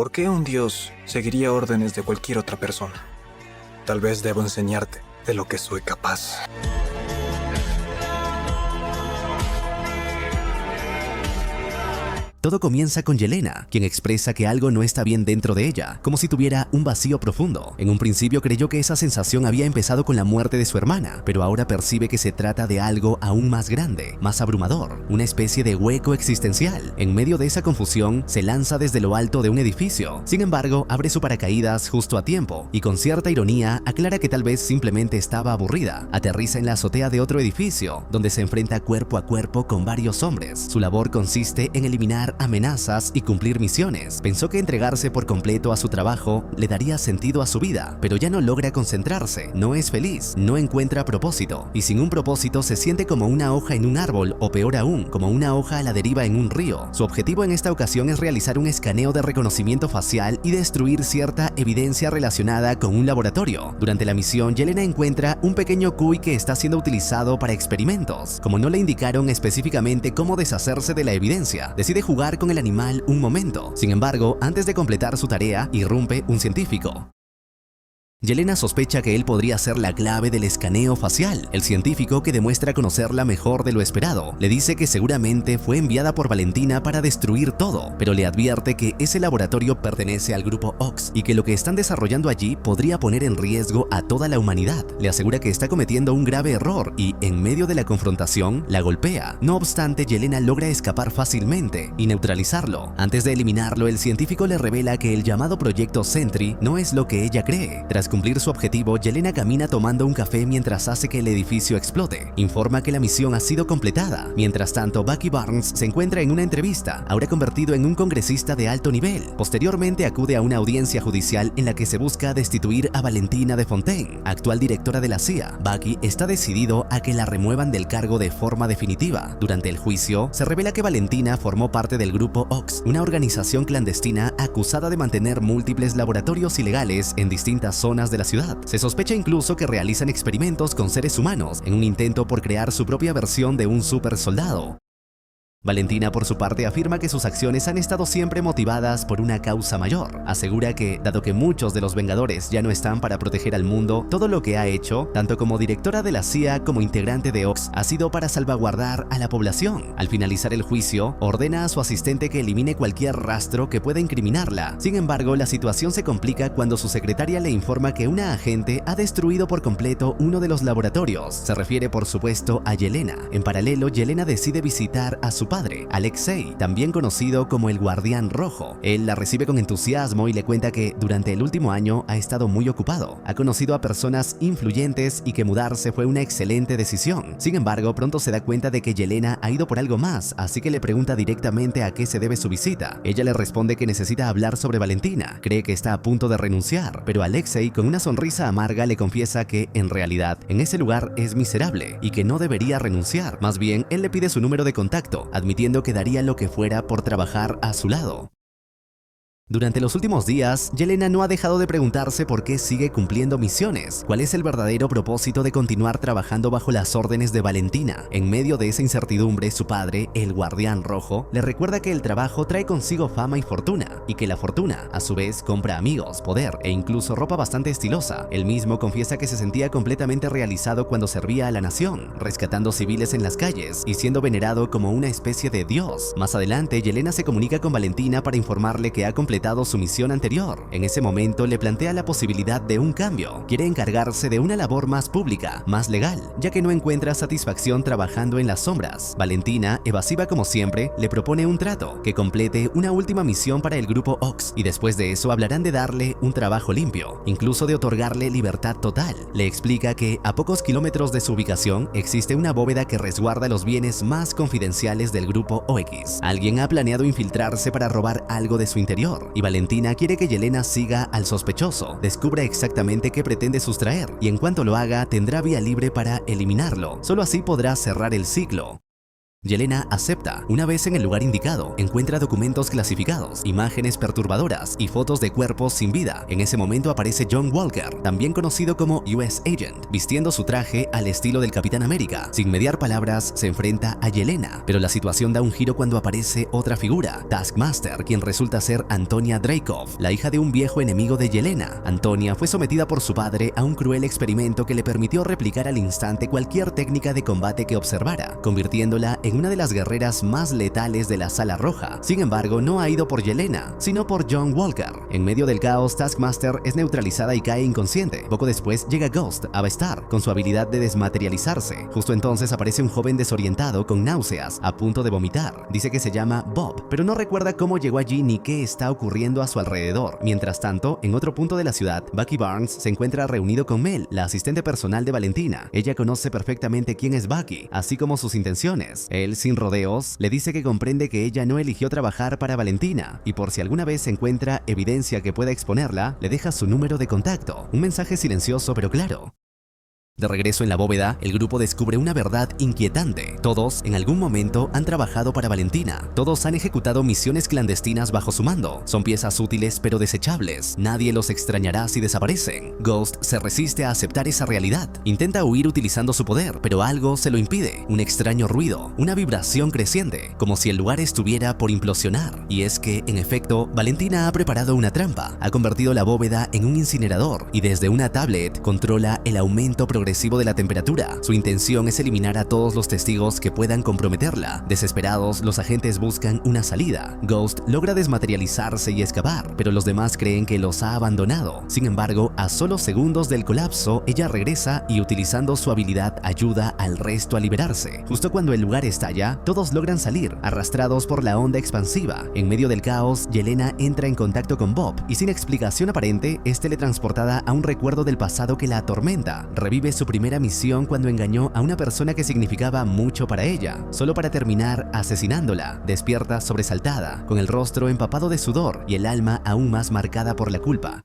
¿Por qué un dios seguiría órdenes de cualquier otra persona? Tal vez debo enseñarte de lo que soy capaz. Todo comienza con Yelena, quien expresa que algo no está bien dentro de ella, como si tuviera un vacío profundo. En un principio creyó que esa sensación había empezado con la muerte de su hermana, pero ahora percibe que se trata de algo aún más grande, más abrumador, una especie de hueco existencial. En medio de esa confusión, se lanza desde lo alto de un edificio. Sin embargo, abre su paracaídas justo a tiempo y con cierta ironía aclara que tal vez simplemente estaba aburrida. Aterriza en la azotea de otro edificio, donde se enfrenta cuerpo a cuerpo con varios hombres. Su labor consiste en eliminar amenazas y cumplir misiones. Pensó que entregarse por completo a su trabajo le daría sentido a su vida, pero ya no logra concentrarse, no es feliz, no encuentra propósito, y sin un propósito se siente como una hoja en un árbol, o peor aún, como una hoja a la deriva en un río. Su objetivo en esta ocasión es realizar un escaneo de reconocimiento facial y destruir cierta evidencia relacionada con un laboratorio. Durante la misión, Yelena encuentra un pequeño cuy que está siendo utilizado para experimentos. Como no le indicaron específicamente cómo deshacerse de la evidencia, decide jugar con el animal un momento. Sin embargo, antes de completar su tarea, irrumpe un científico. Yelena sospecha que él podría ser la clave del escaneo facial. El científico, que demuestra conocerla mejor de lo esperado, le dice que seguramente fue enviada por Valentina para destruir todo, pero le advierte que ese laboratorio pertenece al grupo Ox y que lo que están desarrollando allí podría poner en riesgo a toda la humanidad. Le asegura que está cometiendo un grave error y, en medio de la confrontación, la golpea. No obstante, Yelena logra escapar fácilmente y neutralizarlo. Antes de eliminarlo, el científico le revela que el llamado Proyecto Sentry no es lo que ella cree. Tras cumplir su objetivo, Yelena camina tomando un café mientras hace que el edificio explote. Informa que la misión ha sido completada. Mientras tanto, Bucky Barnes se encuentra en una entrevista, ahora convertido en un congresista de alto nivel. Posteriormente acude a una audiencia judicial en la que se busca destituir a Valentina de Fontaine, actual directora de la CIA. Bucky está decidido a que la remuevan del cargo de forma definitiva. Durante el juicio, se revela que Valentina formó parte del grupo Ox, una organización clandestina acusada de mantener múltiples laboratorios ilegales en distintas zonas de la ciudad. Se sospecha incluso que realizan experimentos con seres humanos en un intento por crear su propia versión de un super soldado. Valentina, por su parte, afirma que sus acciones han estado siempre motivadas por una causa mayor. Asegura que, dado que muchos de los Vengadores ya no están para proteger al mundo, todo lo que ha hecho, tanto como directora de la CIA como integrante de Ox, ha sido para salvaguardar a la población. Al finalizar el juicio, ordena a su asistente que elimine cualquier rastro que pueda incriminarla. Sin embargo, la situación se complica cuando su secretaria le informa que una agente ha destruido por completo uno de los laboratorios. Se refiere, por supuesto, a Yelena. En paralelo, Yelena decide visitar a su padre, Alexei, también conocido como el Guardián Rojo. Él la recibe con entusiasmo y le cuenta que durante el último año ha estado muy ocupado. Ha conocido a personas influyentes y que mudarse fue una excelente decisión. Sin embargo, pronto se da cuenta de que Yelena ha ido por algo más, así que le pregunta directamente a qué se debe su visita. Ella le responde que necesita hablar sobre Valentina. Cree que está a punto de renunciar, pero Alexei, con una sonrisa amarga, le confiesa que, en realidad, en ese lugar es miserable y que no debería renunciar. Más bien, él le pide su número de contacto, admitiendo que daría lo que fuera por trabajar a su lado. Durante los últimos días, Yelena no ha dejado de preguntarse por qué sigue cumpliendo misiones. ¿Cuál es el verdadero propósito de continuar trabajando bajo las órdenes de Valentina? En medio de esa incertidumbre, su padre, el Guardián Rojo, le recuerda que el trabajo trae consigo fama y fortuna, y que la fortuna, a su vez, compra amigos, poder e incluso ropa bastante estilosa. Él mismo confiesa que se sentía completamente realizado cuando servía a la nación, rescatando civiles en las calles y siendo venerado como una especie de dios. Más adelante, Yelena se comunica con Valentina para informarle que ha completado su misión anterior. En ese momento le plantea la posibilidad de un cambio. Quiere encargarse de una labor más pública, más legal, ya que no encuentra satisfacción trabajando en las sombras. Valentina, evasiva como siempre, le propone un trato, que complete una última misión para el grupo Ox, y después de eso hablarán de darle un trabajo limpio, incluso de otorgarle libertad total. Le explica que a pocos kilómetros de su ubicación existe una bóveda que resguarda los bienes más confidenciales del grupo OX. Alguien ha planeado infiltrarse para robar algo de su interior, y Valentina quiere que Yelena siga al sospechoso, descubra exactamente qué pretende sustraer, y en cuanto lo haga, tendrá vía libre para eliminarlo. Solo así podrá cerrar el ciclo. Yelena acepta. Una vez en el lugar indicado, encuentra documentos clasificados, imágenes perturbadoras y fotos de cuerpos sin vida. En ese momento aparece John Walker, también conocido como US Agent, vistiendo su traje al estilo del Capitán América. Sin mediar palabras, se enfrenta a Yelena, pero la situación da un giro cuando aparece otra figura, Taskmaster, quien resulta ser Antonia Dreykov, la hija de un viejo enemigo de Yelena. Antonia fue sometida por su padre a un cruel experimento que le permitió replicar al instante cualquier técnica de combate que observara, convirtiéndola en una de las guerreras más letales de la Sala Roja. Sin embargo, no ha ido por Yelena, sino por John Walker. En medio del caos, Taskmaster es neutralizada y cae inconsciente. Poco después llega Ghost a Vestar con su habilidad de desmaterializarse. Justo entonces aparece un joven desorientado con náuseas, a punto de vomitar. Dice que se llama Bob, pero no recuerda cómo llegó allí ni qué está ocurriendo a su alrededor. Mientras tanto, en otro punto de la ciudad, Bucky Barnes se encuentra reunido con Mel, la asistente personal de Valentina. Ella conoce perfectamente quién es Bucky, así como sus intenciones. Él, sin rodeos, le dice que comprende que ella no eligió trabajar para Valentina, y por si alguna vez se encuentra evidencia que pueda exponerla, le deja su número de contacto. Un mensaje silencioso pero claro. De regreso en la bóveda, el grupo descubre una verdad inquietante. Todos, en algún momento, han trabajado para Valentina. Todos han ejecutado misiones clandestinas bajo su mando. Son piezas útiles pero desechables. Nadie los extrañará si desaparecen. Ghost se resiste a aceptar esa realidad. Intenta huir utilizando su poder, pero algo se lo impide. Un extraño ruido, una vibración creciente, como si el lugar estuviera por implosionar. Y es que, en efecto, Valentina ha preparado una trampa. Ha convertido la bóveda en un incinerador y desde una tablet controla el aumento progresivo de la temperatura. Su intención es eliminar a todos los testigos que puedan comprometerla. Desesperados, los agentes buscan una salida. Ghost logra desmaterializarse y escapar, pero los demás creen que los ha abandonado. Sin embargo, a solo segundos del colapso, ella regresa y utilizando su habilidad ayuda al resto a liberarse. Justo cuando el lugar estalla, todos logran salir, arrastrados por la onda expansiva. En medio del caos, Yelena entra en contacto con Bob y sin explicación aparente, es teletransportada a un recuerdo del pasado que la atormenta. Revive su primera misión cuando engañó a una persona que significaba mucho para ella, solo para terminar asesinándola. Despierta sobresaltada, con el rostro empapado de sudor y el alma aún más marcada por la culpa.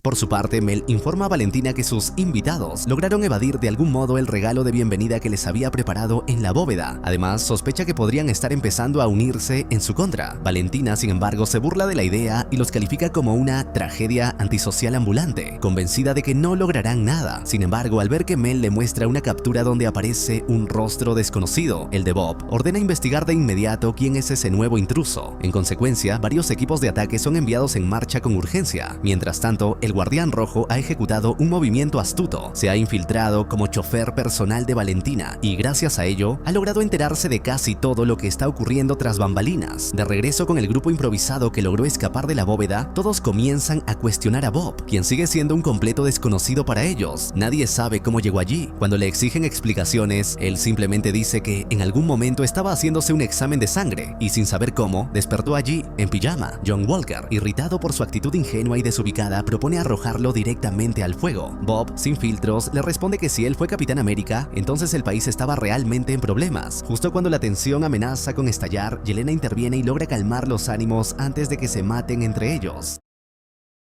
Por su parte, Mel informa a Valentina que sus invitados lograron evadir de algún modo el regalo de bienvenida que les había preparado en la bóveda. Además, sospecha que podrían estar empezando a unirse en su contra. Valentina, sin embargo, se burla de la idea y los califica como una tragedia antisocial ambulante, convencida de que no lograrán nada. Sin embargo, al ver que Mel le muestra una captura donde aparece un rostro desconocido, el de Bob, ordena investigar de inmediato quién es ese nuevo intruso. En consecuencia, varios equipos de ataque son enviados en marcha con urgencia. Mientras tanto, el Guardián Rojo ha ejecutado un movimiento astuto, se ha infiltrado como chofer personal de Valentina y gracias a ello ha logrado enterarse de casi todo lo que está ocurriendo tras bambalinas. De regreso con el grupo improvisado que logró escapar de la bóveda, todos comienzan a cuestionar a Bob, quien sigue siendo un completo desconocido para ellos. Nadie sabe cómo llegó allí. Cuando le exigen explicaciones, él simplemente dice que en algún momento estaba haciéndose un examen de sangre y sin saber cómo, despertó allí, en pijama. John Walker, irritado por su actitud ingenua y desubicada, propone arrojarlo directamente al fuego. Bob, sin filtros, le responde que si él fue Capitán América, entonces el país estaba realmente en problemas. Justo cuando la tensión amenaza con estallar, Yelena interviene y logra calmar los ánimos antes de que se maten entre ellos.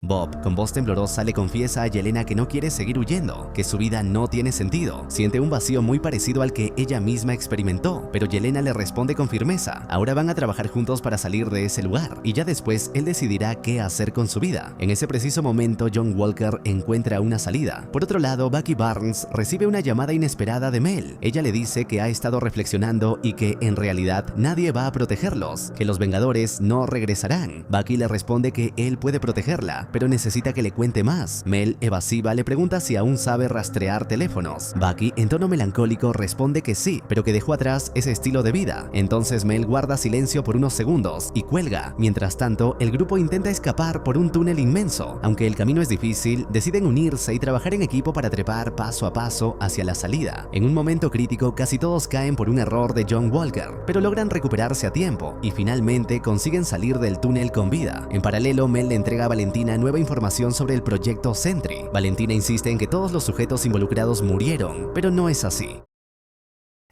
Bob, con voz temblorosa, le confiesa a Yelena que no quiere seguir huyendo, que su vida no tiene sentido. Siente un vacío muy parecido al que ella misma experimentó, pero Yelena le responde con firmeza. Ahora van a trabajar juntos para salir de ese lugar, y ya después él decidirá qué hacer con su vida. En ese preciso momento, John Walker encuentra una salida. Por otro lado, Bucky Barnes recibe una llamada inesperada de Mel. Ella le dice que ha estado reflexionando y que, en realidad, nadie va a protegerlos, que los Vengadores no regresarán. Bucky le responde que él puede protegerla, pero necesita que le cuente más. Mel, evasiva, le pregunta si aún sabe rastrear teléfonos. Bucky, en tono melancólico, responde que sí, pero que dejó atrás ese estilo de vida. Entonces Mel guarda silencio por unos segundos y cuelga. Mientras tanto, el grupo intenta escapar por un túnel inmenso. Aunque el camino es difícil, deciden unirse y trabajar en equipo para trepar paso a paso hacia la salida. En un momento crítico, casi todos caen por un error de John Walker, pero logran recuperarse a tiempo y finalmente consiguen salir del túnel con vida. En paralelo, Mel le entrega a Valentina nueva información sobre el proyecto Sentry. Valentina insiste en que todos los sujetos involucrados murieron, pero no es así.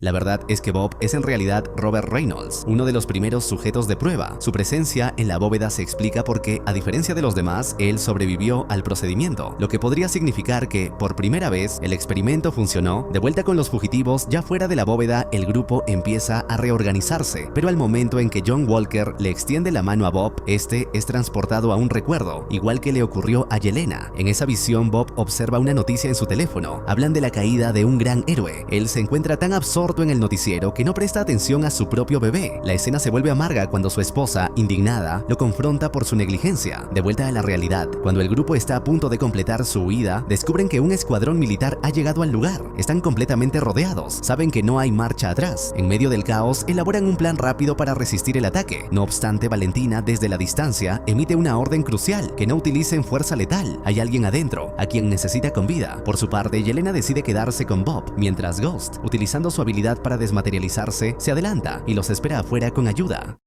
La verdad es que Bob es en realidad Robert Reynolds, uno de los primeros sujetos de prueba. Su presencia en la bóveda se explica porque, a diferencia de los demás, él sobrevivió al procedimiento, lo que podría significar que, por primera vez, el experimento funcionó. De vuelta con los fugitivos, ya fuera de la bóveda, el grupo empieza a reorganizarse, pero al momento en que John Walker le extiende la mano a Bob, este es transportado a un recuerdo, igual que le ocurrió a Yelena. En esa visión, Bob observa una noticia en su teléfono. Hablan de la caída de un gran héroe. Él se encuentra tan absorto en el noticiero que no presta atención a su propio bebé. La escena se vuelve amarga cuando su esposa, indignada, lo confronta por su negligencia. De vuelta a la realidad, cuando el grupo está a punto de completar su huida, descubren que un escuadrón militar ha llegado al lugar. Están completamente rodeados. Saben que no hay marcha atrás. En medio del caos, elaboran un plan rápido para resistir el ataque. No obstante, Valentina, desde la distancia, emite una orden crucial: que no utilicen fuerza letal. Hay alguien adentro, a quien necesita con vida. Por su parte, Yelena decide quedarse con Bob, mientras Ghost, utilizando su habilidad para desmaterializarse, se adelanta y los espera afuera con ayuda.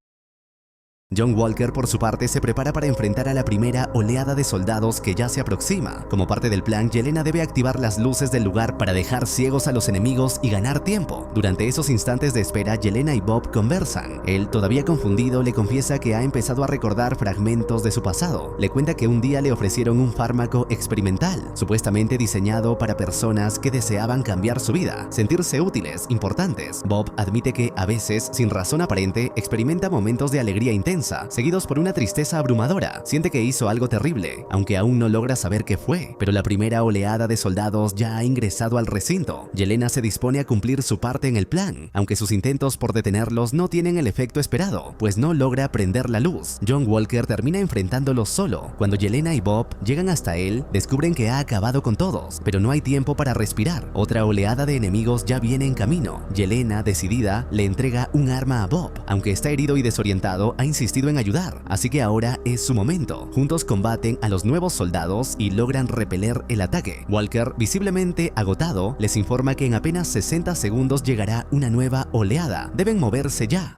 John Walker, por su parte, se prepara para enfrentar a la primera oleada de soldados que ya se aproxima. Como parte del plan, Yelena debe activar las luces del lugar para dejar ciegos a los enemigos y ganar tiempo. Durante esos instantes de espera, Yelena y Bob conversan. Él, todavía confundido, le confiesa que ha empezado a recordar fragmentos de su pasado. Le cuenta que un día le ofrecieron un fármaco experimental, supuestamente diseñado para personas que deseaban cambiar su vida, sentirse útiles, importantes. Bob admite que, a veces, sin razón aparente, experimenta momentos de alegría intensa, seguidos por una tristeza abrumadora. Siente que hizo algo terrible, aunque aún no logra saber qué fue. Pero la primera oleada de soldados ya ha ingresado al recinto. Yelena se dispone a cumplir su parte en el plan, aunque sus intentos por detenerlos no tienen el efecto esperado, pues no logra prender la luz. John Walker termina enfrentándolos solo. Cuando Yelena y Bob llegan hasta él, descubren que ha acabado con todos, pero no hay tiempo para respirar. Otra oleada de enemigos ya viene en camino. Yelena, decidida, le entrega un arma a Bob. Aunque está herido y desorientado, ha insistido en ayudar, así que ahora es su momento. Juntos combaten a los nuevos soldados y logran repeler el ataque. Walker, visiblemente agotado, les informa que en apenas 60 segundos llegará una nueva oleada. Deben moverse ya.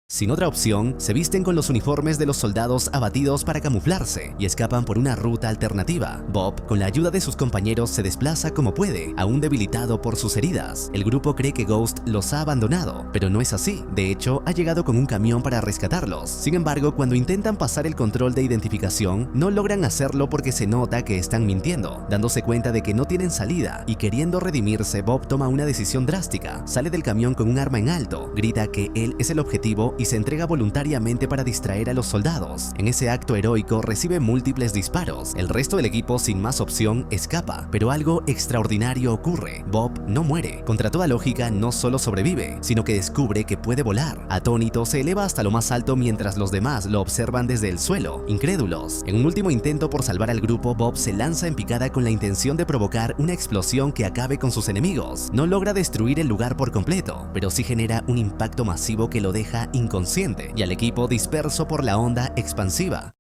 Sin otra opción, se visten con los uniformes de los soldados abatidos para camuflarse y escapan por una ruta alternativa. Bob, con la ayuda de sus compañeros, se desplaza como puede, aún debilitado por sus heridas. El grupo cree que Ghost los ha abandonado, pero no es así. De hecho, ha llegado con un camión para rescatarlos. Sin embargo, cuando intentan pasar el control de identificación, no logran hacerlo porque se nota que están mintiendo. Dándose cuenta de que no tienen salida y queriendo redimirse, Bob toma una decisión drástica. Sale del camión con un arma en alto, grita que él es el objetivo y se entrega voluntariamente para distraer a los soldados. En ese acto heroico recibe múltiples disparos. El resto del equipo, sin más opción, escapa, pero algo extraordinario ocurre. Bob no muere. Contra toda lógica, no solo sobrevive, sino que descubre que puede volar. Atónito, se eleva hasta lo más alto mientras los demás lo observan desde el suelo, incrédulos. En un último intento por salvar al grupo, Bob se lanza en picada con la intención de provocar una explosión que acabe con sus enemigos. No logra destruir el lugar por completo, pero sí genera un impacto masivo que lo deja inconsciente y al equipo disperso por la onda expansiva.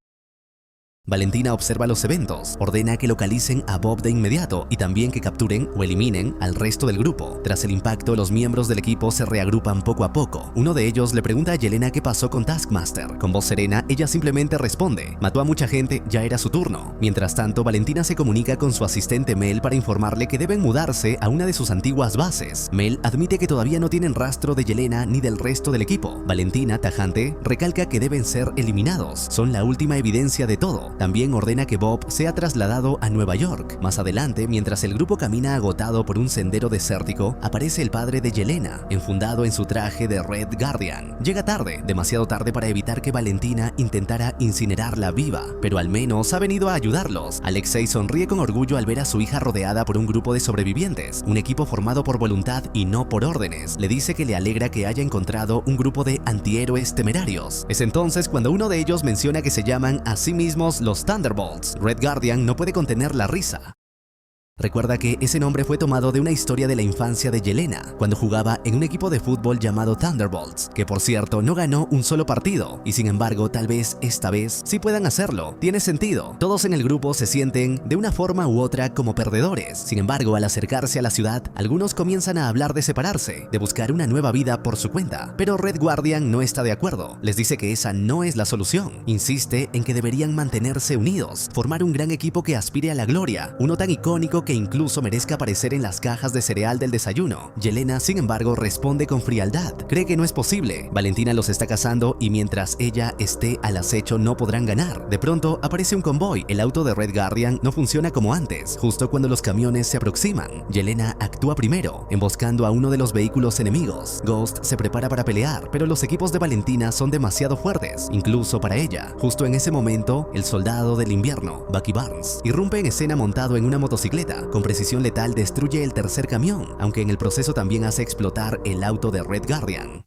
Valentina observa los eventos, ordena que localicen a Bob de inmediato y también que capturen o eliminen al resto del grupo. Tras el impacto, los miembros del equipo se reagrupan poco a poco. Uno de ellos le pregunta a Yelena qué pasó con Taskmaster. Con voz serena, ella simplemente responde: mató a mucha gente, ya era su turno. Mientras tanto, Valentina se comunica con su asistente Mel para informarle que deben mudarse a una de sus antiguas bases. Mel admite que todavía no tienen rastro de Yelena ni del resto del equipo. Valentina, tajante, recalca que deben ser eliminados. Son la última evidencia de todo. También ordena que Bob sea trasladado a Nueva York. Más adelante, mientras el grupo camina agotado por un sendero desértico, aparece el padre de Yelena, enfundado en su traje de Red Guardian. Llega tarde, demasiado tarde para evitar que Valentina intentara incinerarla viva, pero al menos ha venido a ayudarlos. Alexei sonríe con orgullo al ver a su hija rodeada por un grupo de sobrevivientes, un equipo formado por voluntad y no por órdenes. Le dice que le alegra que haya encontrado un grupo de antihéroes temerarios. Es entonces cuando uno de ellos menciona que se llaman a sí mismos los Thunderbolts. Red Guardian no puede contener la risa. Recuerda que ese nombre fue tomado de una historia de la infancia de Yelena, cuando jugaba en un equipo de fútbol llamado Thunderbolts, que por cierto no ganó un solo partido, y sin embargo tal vez esta vez sí puedan hacerlo. Tiene sentido, todos en el grupo se sienten de una forma u otra como perdedores. Sin embargo, al acercarse a la ciudad, algunos comienzan a hablar de separarse, de buscar una nueva vida por su cuenta, pero Red Guardian no está de acuerdo. Les dice que esa no es la solución. Insiste en que deberían mantenerse unidos, formar un gran equipo que aspire a la gloria, uno tan icónico algo que incluso merezca aparecer en las cajas de cereal del desayuno. Yelena, sin embargo, responde con frialdad. Cree que no es posible. Valentina los está cazando y mientras ella esté al acecho no podrán ganar. De pronto aparece un convoy. El auto de Red Guardian no funciona como antes, justo cuando los camiones se aproximan. Yelena actúa primero, emboscando a uno de los vehículos enemigos. Ghost se prepara para pelear, pero los equipos de Valentina son demasiado fuertes, incluso para ella. Justo en ese momento, el soldado del invierno, Bucky Barnes, irrumpe en escena montado en una motocicleta. Con precisión letal destruye el tercer camión, aunque en el proceso también hace explotar el auto de Red Guardian.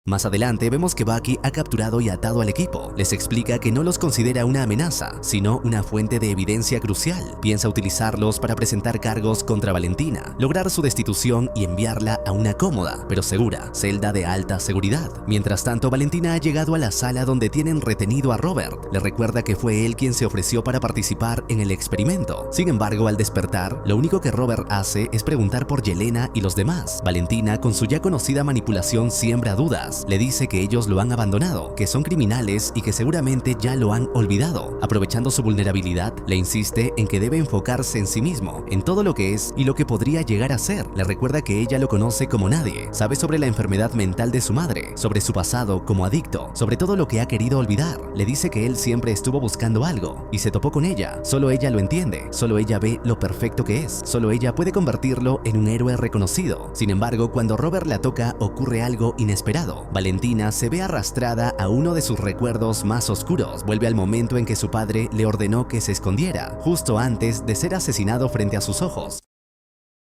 Más adelante vemos que Bucky ha capturado y atado al equipo. Les explica que no los considera una amenaza, sino una fuente de evidencia crucial. Piensa utilizarlos para presentar cargos contra Valentina, lograr su destitución y enviarla a una cómoda, pero segura, celda de alta seguridad. Mientras tanto, Valentina ha llegado a la sala donde tienen retenido a Robert. Le recuerda que fue él quien se ofreció para participar en el experimento. Sin embargo, al despertar, lo único que Robert hace es preguntar por Yelena y los demás. Valentina, con su ya conocida manipulación, siembra dudas. Le dice que ellos lo han abandonado, que son criminales y que seguramente ya lo han olvidado. Aprovechando su vulnerabilidad, le insiste en que debe enfocarse en sí mismo, en todo lo que es y lo que podría llegar a ser. Le recuerda que ella lo conoce como nadie, sabe sobre la enfermedad mental de su madre, sobre su pasado como adicto, sobre todo lo que ha querido olvidar. Le dice que él siempre estuvo buscando algo y se topó con ella. Solo ella lo entiende, solo ella ve lo perfecto que es, solo ella puede convertirlo en un héroe reconocido. Sin embargo, cuando Robert la toca, ocurre algo inesperado. Valentina se ve arrastrada a uno de sus recuerdos más oscuros. Vuelve al momento en que su padre le ordenó que se escondiera, justo antes de ser asesinado frente a sus ojos.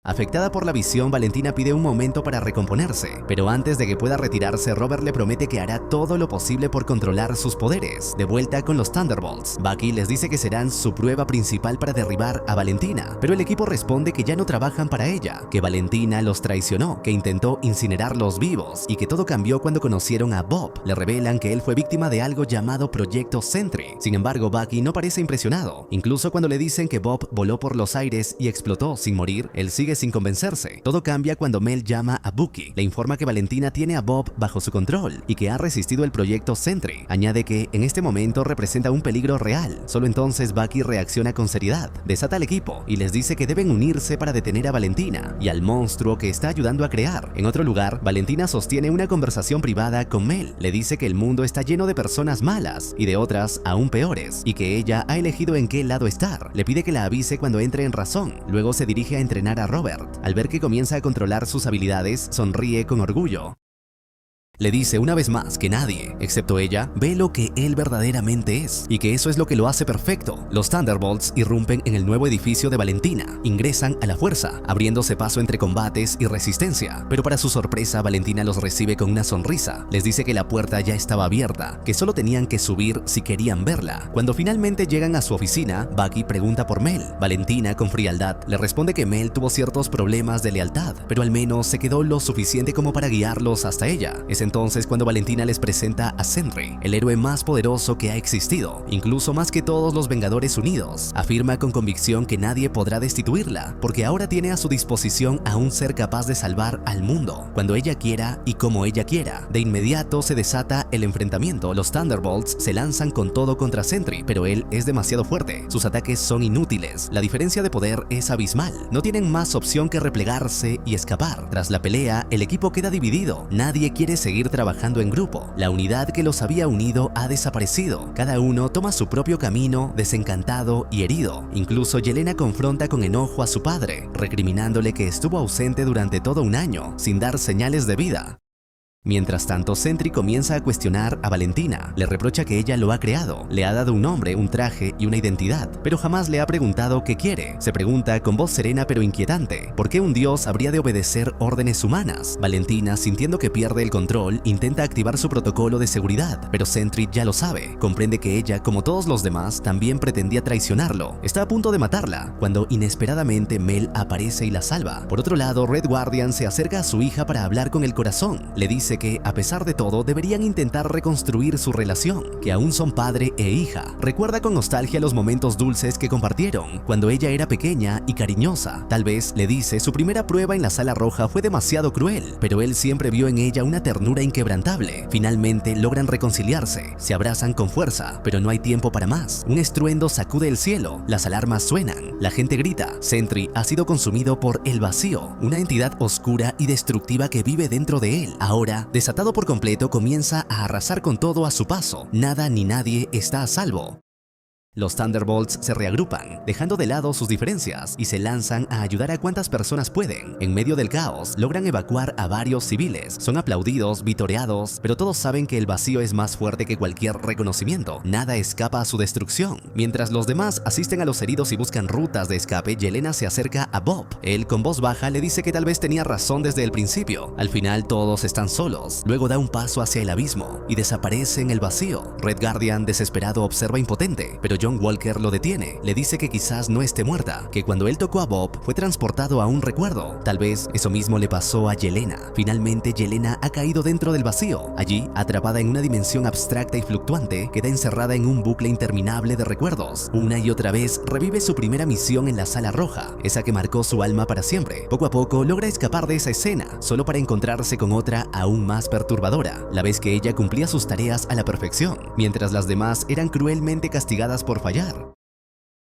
Afectada por la visión, Valentina pide un momento para recomponerse, pero antes de que pueda retirarse, Robert le promete que hará todo lo posible por controlar sus poderes. De vuelta con los Thunderbolts, Bucky les dice que serán su prueba principal para derribar a Valentina, pero el equipo responde que ya no trabajan para ella, que Valentina los traicionó, que intentó incinerarlos vivos y que todo cambió cuando conocieron a Bob. Le revelan que él fue víctima de algo llamado Proyecto Sentry. Sin embargo, Bucky no parece impresionado. Incluso cuando le dicen que Bob voló por los aires y explotó sin morir, él sigue sin convencerse. Todo cambia cuando Mel llama a Bucky. Le informa que Valentina tiene a Bob bajo su control y que ha resistido el proyecto Sentry. Añade que en este momento representa un peligro real. Solo entonces Bucky reacciona con seriedad, desata al equipo y les dice que deben unirse para detener a Valentina y al monstruo que está ayudando a crear. En otro lugar, Valentina sostiene una conversación privada con Mel. Le dice que el mundo está lleno de personas malas y de otras aún peores y que ella ha elegido en qué lado estar. Le pide que la avise cuando entre en razón. Luego se dirige a entrenar a Robert. Al ver que comienza a controlar sus habilidades, sonríe con orgullo. Le dice una vez más que nadie, excepto ella, ve lo que él verdaderamente es y que eso es lo que lo hace perfecto. Los Thunderbolts irrumpen en el nuevo edificio de Valentina, ingresan a la fuerza, abriéndose paso entre combates y resistencia. Pero para su sorpresa, Valentina los recibe con una sonrisa. Les dice que la puerta ya estaba abierta, que solo tenían que subir si querían verla. Cuando finalmente llegan a su oficina, Bucky pregunta por Mel. Valentina, con frialdad, le responde que Mel tuvo ciertos problemas de lealtad, pero al menos se quedó lo suficiente como para guiarlos hasta ella. Es entonces cuando Valentina les presenta a Sentry, el héroe más poderoso que ha existido, incluso más que todos los Vengadores unidos. Afirma con convicción que nadie podrá destituirla, porque ahora tiene a su disposición a un ser capaz de salvar al mundo, cuando ella quiera y como ella quiera. De inmediato se desata el enfrentamiento. Los Thunderbolts se lanzan con todo contra Sentry, pero él es demasiado fuerte. Sus ataques son inútiles. La diferencia de poder es abismal. No tienen más opción que replegarse y escapar. Tras la pelea, el equipo queda dividido. Nadie quiere seguir trabajando en grupo. La unidad que los había unido ha desaparecido. Cada uno toma su propio camino, desencantado y herido. Incluso Yelena confronta con enojo a su padre, recriminándole que estuvo ausente durante todo un año, sin dar señales de vida. Mientras tanto, Sentry comienza a cuestionar a Valentina. Le reprocha que ella lo ha creado, le ha dado un nombre, un traje y una identidad, pero jamás le ha preguntado qué quiere. Se pregunta con voz serena pero inquietante, ¿por qué un dios habría de obedecer órdenes humanas? Valentina, sintiendo que pierde el control, intenta activar su protocolo de seguridad, pero Sentry ya lo sabe. Comprende que ella, como todos los demás, también pretendía traicionarlo. Está a punto de matarla, cuando inesperadamente Mel aparece y la salva. Por otro lado, Red Guardian se acerca a su hija para hablar con el corazón. Le dice dice que, a pesar de todo, deberían intentar reconstruir su relación, que aún son padre e hija. Recuerda con nostalgia los momentos dulces que compartieron cuando ella era pequeña y cariñosa. Tal vez, le dice, su primera prueba en la Sala Roja fue demasiado cruel, pero él siempre vio en ella una ternura inquebrantable. Finalmente logran reconciliarse, se abrazan con fuerza, pero no hay tiempo para más. Un estruendo sacude el cielo, las alarmas suenan, la gente grita. Sentry ha sido consumido por el vacío, una entidad oscura y destructiva que vive dentro de él. Ahora, desatado por completo, comienza a arrasar con todo a su paso. Nada ni nadie está a salvo. Los Thunderbolts se reagrupan, dejando de lado sus diferencias, y se lanzan a ayudar a cuantas personas pueden. En medio del caos, logran evacuar a varios civiles. Son aplaudidos, vitoreados, pero todos saben que el vacío es más fuerte que cualquier reconocimiento. Nada escapa a su destrucción. Mientras los demás asisten a los heridos y buscan rutas de escape, Yelena se acerca a Bob. Él, con voz baja, le dice que tal vez tenía razón desde el principio. Al final, todos están solos. Luego da un paso hacia el abismo y desaparece en el vacío. Red Guardian, desesperado, observa impotente, pero John Walker lo detiene. Le dice que quizás no esté muerta, que cuando él tocó a Bob fue transportado a un recuerdo. Tal vez eso mismo le pasó a Yelena. Finalmente, Yelena ha caído dentro del vacío. Allí, atrapada en una dimensión abstracta y fluctuante, queda encerrada en un bucle interminable de recuerdos. Una y otra vez revive su primera misión en la Sala Roja, esa que marcó su alma para siempre. Poco a poco logra escapar de esa escena, solo para encontrarse con otra aún más perturbadora, la vez que ella cumplía sus tareas a la perfección, mientras las demás eran cruelmente castigadas por fallar.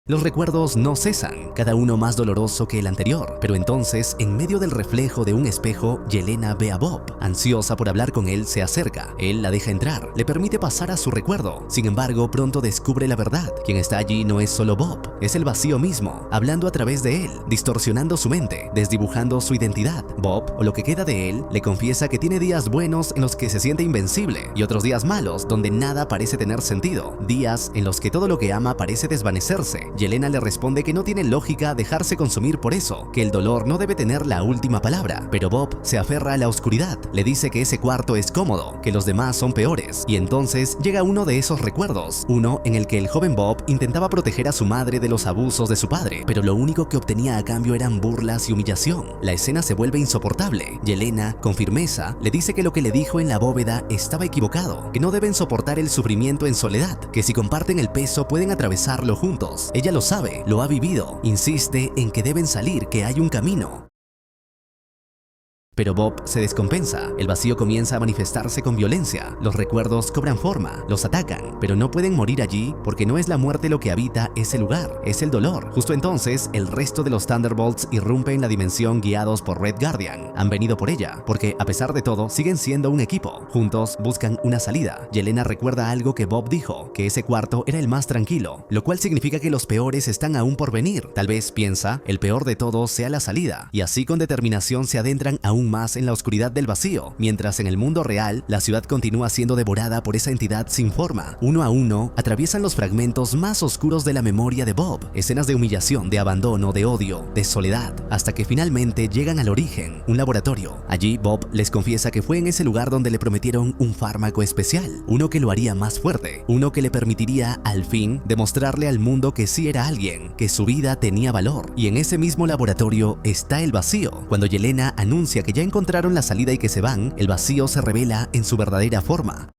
Los recuerdos no cesan, cada uno más doloroso que el anterior, pero entonces, en medio del reflejo de un espejo, Yelena ve a Bob. Ansiosa por hablar con él, se acerca. Él la deja entrar, le permite pasar a su recuerdo. Sin embargo, pronto descubre la verdad. Quien está allí no es solo Bob, es el vacío mismo, hablando a través de él, distorsionando su mente, desdibujando su identidad. Bob, o lo que queda de él, le confiesa que tiene días buenos en los que se siente invencible y otros días malos donde nada parece tener sentido, días en los que todo lo que ama parece desvanecerse. Yelena le responde que no tiene lógica dejarse consumir por eso, que el dolor no debe tener la última palabra, pero Bob se aferra a la oscuridad, le dice que ese cuarto es cómodo, que los demás son peores, y entonces llega uno de esos recuerdos, uno en el que el joven Bob intentaba proteger a su madre de los abusos de su padre, pero lo único que obtenía a cambio eran burlas y humillación. La escena se vuelve insoportable. Yelena, con firmeza, le dice que lo que le dijo en la bóveda estaba equivocado, que no deben soportar el sufrimiento en soledad, que si comparten el peso pueden atravesarlo juntos. Ella lo sabe, lo ha vivido, insiste en que deben salir, que hay un camino. Pero Bob se descompensa, el vacío comienza a manifestarse con violencia, los recuerdos cobran forma, los atacan, pero no pueden morir allí porque no es la muerte lo que habita ese lugar, es el dolor. Justo entonces, el resto de los Thunderbolts irrumpen en la dimensión guiados por Red Guardian. Han venido por ella, porque a pesar de todo, siguen siendo un equipo. Juntos buscan una salida. Yelena recuerda algo que Bob dijo, que ese cuarto era el más tranquilo, lo cual significa que los peores están aún por venir. Tal vez, piensa, el peor de todos sea la salida, y así con determinación se adentran aún más en la oscuridad del vacío, mientras en el mundo real la ciudad continúa siendo devorada por esa entidad sin forma. Uno a uno atraviesan los fragmentos más oscuros de la memoria de Bob, escenas de humillación, de abandono, de odio, de soledad, hasta que finalmente llegan al origen, un laboratorio. Allí Bob les confiesa que fue en ese lugar donde le prometieron un fármaco especial, uno que lo haría más fuerte, uno que le permitiría al fin demostrarle al mundo que sí era alguien, que su vida tenía valor. Y en ese mismo laboratorio está el vacío. Cuando Yelena anuncia que ya encontraron la salida y que se van, el vacío se revela en su verdadera forma.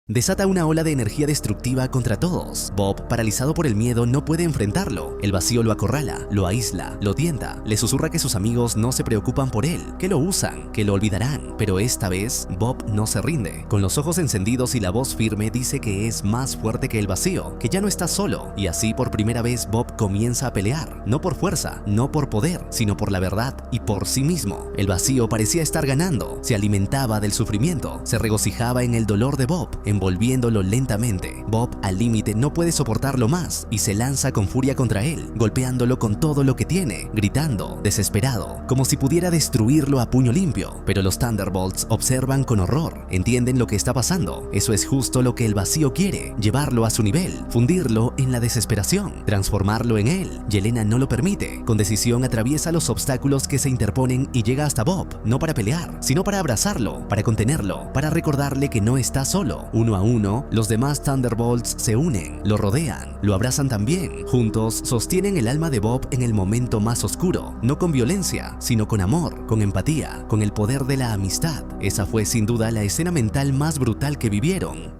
Desata una ola de energía destructiva contra todos. Bob, paralizado por el miedo, no puede enfrentarlo. El vacío lo acorrala, lo aísla, lo tienta, le susurra que sus amigos no se preocupan por él, que lo usan, que lo olvidarán. Pero esta vez, Bob no se rinde. Con los ojos encendidos y la voz firme dice que es más fuerte que el vacío, que ya no está solo. Y así por primera vez Bob comienza a pelear, no por fuerza, no por poder, sino por la verdad y por sí mismo. El vacío parecía estar ganando, se alimentaba del sufrimiento, se regocijaba en el dolor de Bob, envolviéndolo lentamente. Bob, al límite, no puede soportarlo más y se lanza con furia contra él, golpeándolo con todo lo que tiene, gritando, desesperado, como si pudiera destruirlo a puño limpio. Pero los Thunderbolts observan con horror, entienden lo que está pasando. Eso es justo lo que el vacío quiere, llevarlo a su nivel, fundirlo en la desesperación, transformarlo en él. Yelena no lo permite. Con decisión atraviesa los obstáculos que se interponen y llega hasta Bob, no para pelear, sino para abrazarlo, para contenerlo, para recordarle que no está solo. Uno a uno, los demás Thunderbolts se unen, lo rodean, lo abrazan también. Juntos sostienen el alma de Bob en el momento más oscuro, no con violencia, sino con amor, con empatía, con el poder de la amistad. Esa fue sin duda la escena mental más brutal que vivieron.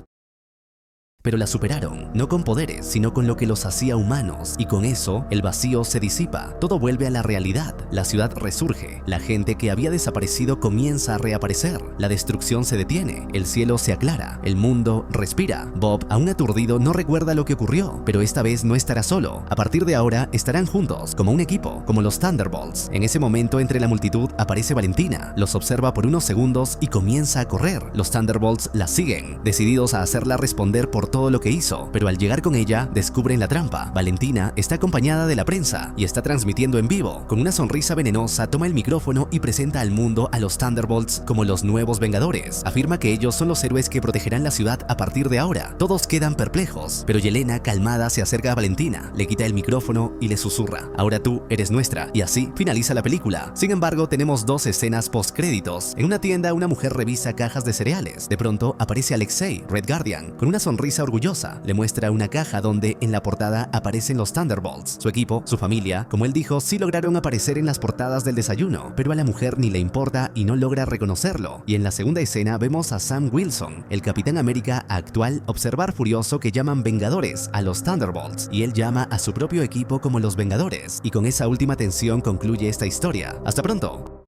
Pero la superaron, no con poderes, sino con lo que los hacía humanos, y con eso el vacío se disipa, todo vuelve a la realidad, la ciudad resurge, la gente que había desaparecido comienza a reaparecer, la destrucción se detiene, el cielo se aclara, el mundo respira. Bob, aún aturdido, no recuerda lo que ocurrió, pero esta vez no estará solo. A partir de ahora estarán juntos, como un equipo, como los Thunderbolts. En ese momento, entre la multitud aparece Valentina, los observa por unos segundos y comienza a correr. Los Thunderbolts la siguen, decididos a hacerla responder por todo lo que hizo, pero al llegar con ella descubren la trampa. Valentina está acompañada de la prensa y está transmitiendo en vivo. Con una sonrisa venenosa toma el micrófono y presenta al mundo a los Thunderbolts como los nuevos Vengadores. Afirma que ellos son los héroes que protegerán la ciudad a partir de ahora. Todos quedan perplejos, pero Yelena, calmada, se acerca a Valentina, le quita el micrófono y le susurra: ahora tú eres nuestra. Y así finaliza la película. Sin embargo, tenemos dos escenas postcréditos. En una tienda, una mujer revisa cajas de cereales. De pronto aparece Alexei, Red Guardian, con una sonrisa orgullosa. Le muestra una caja donde en la portada aparecen los Thunderbolts. Su equipo, su familia, como él dijo, sí lograron aparecer en las portadas del desayuno, pero a la mujer ni le importa y no logra reconocerlo. Y en la segunda escena vemos a Sam Wilson, el Capitán América actual, observar furioso que llaman Vengadores a los Thunderbolts, y él llama a su propio equipo como los Vengadores. Y con esa última tensión concluye esta historia. ¡Hasta pronto!